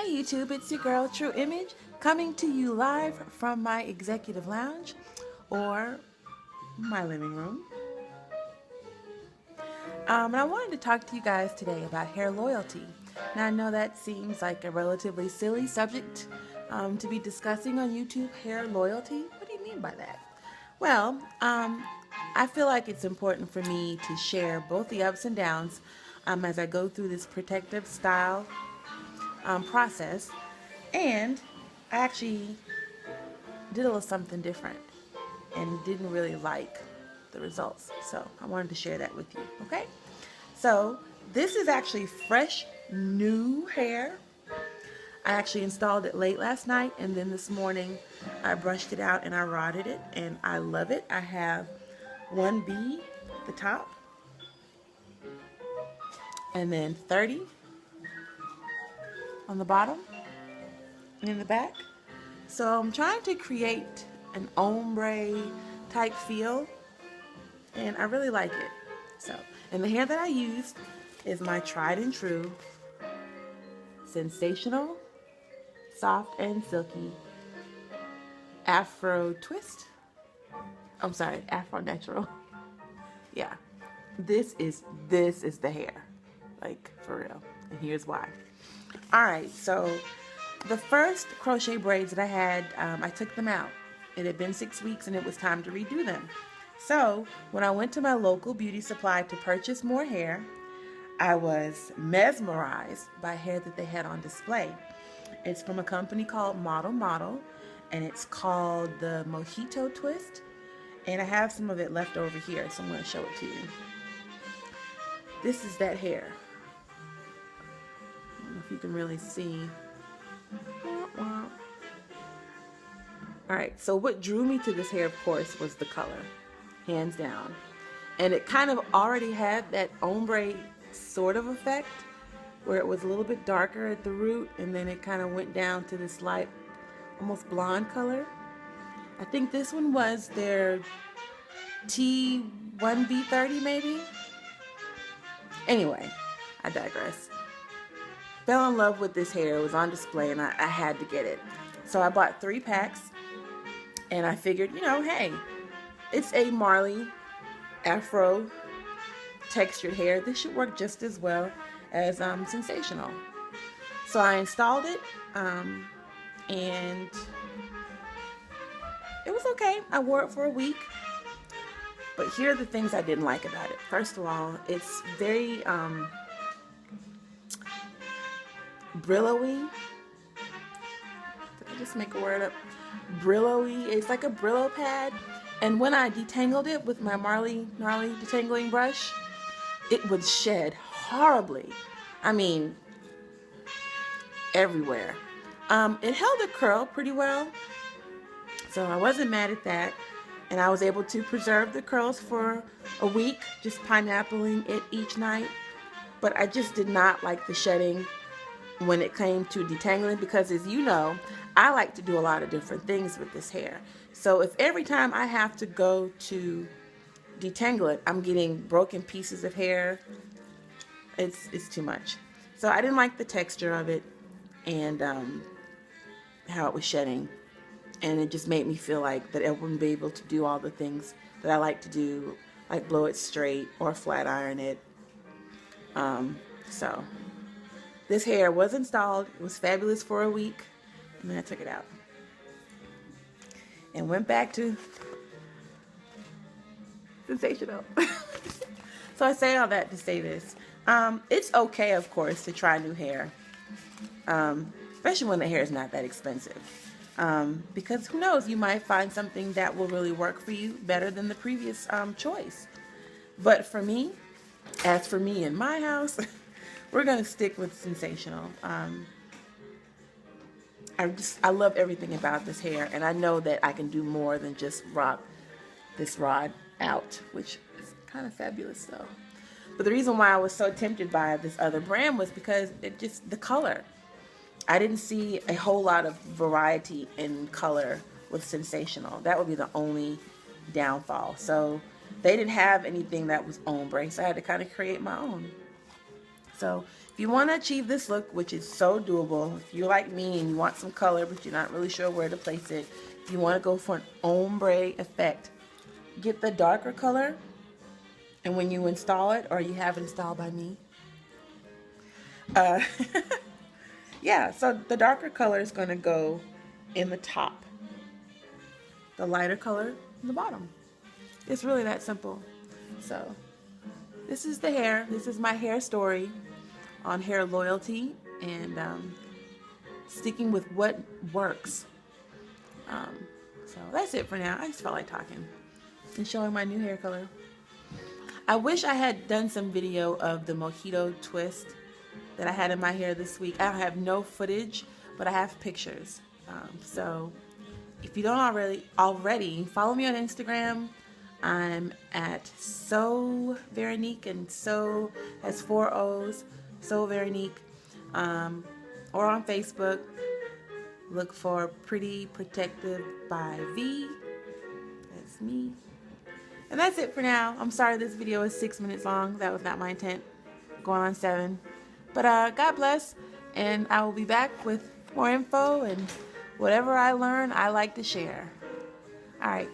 Hey YouTube, it's your girl True Image coming to you live from my executive lounge or my living room. And I wanted to talk to you guys today about hair loyalty. Now I know that seems like a relatively silly subject to be discussing on YouTube, hair loyalty. What do you mean by that? Well, I feel like it's important for me to share both the ups and downs as I go through this protective style process. And I actually did a little something different and didn't really like the results. So I wanted to share that with you, okay? So this is actually fresh, new hair. I actually installed it late last night, and then this morning I brushed it out and I rodded it, and I love it. I have 1B at the top, and then 30 on the bottom and in the back. So I'm trying to create an ombre type feel, and I really like it. So, and the hair that I used is my tried and true Sensational Soft and Silky Afro Twist. I'm sorry, Afro Natural. Yeah, this is the hair, like for real. And here's why. All right, so the first crochet braids that I had, I took them out. It had been 6 weeks and it was time to redo them. So when I went to my local beauty supply to purchase more hair, I was mesmerized by hair that they had on display. It's from a company called Model, and it's called the Mojito Twist. And I have some of it left over here, so I'm going to show it to you. This is that hair. I don't know if you can really see. Alright, so what drew me to this hair, of course, was the color, hands down. And it kind of already had that ombre sort of effect, where it was a little bit darker at the root, and then it kind of went down to this light, almost blonde color. I think this one was their T1B30 maybe? Anyway, I digress. Fell in love with this hair. It was on display and I had to get it. So I bought 3 packs and I figured, you know, hey, it's a Marley Afro textured hair. This should work just as well as Sensational. So I installed it and it was okay. I wore it for a week. But here are the things I didn't like about it. First of all, it's very Brillo-y. Did I just make a word up? Brillo-y. It's like a Brillo pad. And when I detangled it with my Marley detangling brush, it would shed horribly. I mean, everywhere. It held a curl pretty well, so I wasn't mad at that. And I was able to preserve the curls for a week, just pineappling it each night. But I just did not like the shedding when it came to detangling, because as you know, I like to do a lot of different things with this hair. So if every time I have to go to detangle it, I'm getting broken pieces of hair, it's too much. So I didn't like the texture of it and how it was shedding. And it just made me feel like that I wouldn't be able to do all the things that I like to do, like blow it straight or flat iron it. So this hair was installed. It was fabulous for a week, and then I took it out and went back to Sensational. So I say all that to say this. It's okay, of course, to try new hair, especially when the hair is not that expensive. Because who knows, you might find something that will really work for you better than the previous choice. But for me, as for me in my house, we're going to stick with Sensational. I love everything about this hair, and I know that I can do more than just rock this rod out, which is kind of fabulous though. But the reason why I was so tempted by this other brand was because the color. I didn't see a whole lot of variety in color with Sensational. That would be the only downfall. So they didn't have anything that was ombre, so I had to kind of create my own. So if If you want to achieve this look, which is so doable, if you're like me and you want some color but you're not really sure where to place it, if you want to go for an ombre effect, get the darker color, and when you install it, or you have it installed by me, yeah, so the darker color is going to go in the top, the lighter color in the bottom. It's really that simple. So this is the hair. This is my hair story on hair loyalty and sticking with what works. So that's it for now. I just felt like talking and showing my new hair color. I wish I had done some video of the mojito twist that I had in my hair this week. I have no footage, but I have pictures. So if you don't already, follow me on Instagram. I'm at So Veronique, and So has 4 O's, So Veronique. Or on Facebook, look for Pretty Protective by V. That's me. And that's it for now. I'm sorry this video is 6 minutes long. That was not my intent. Going on 7. But God bless, and I will be back with more info and whatever I learn, I like to share. All right.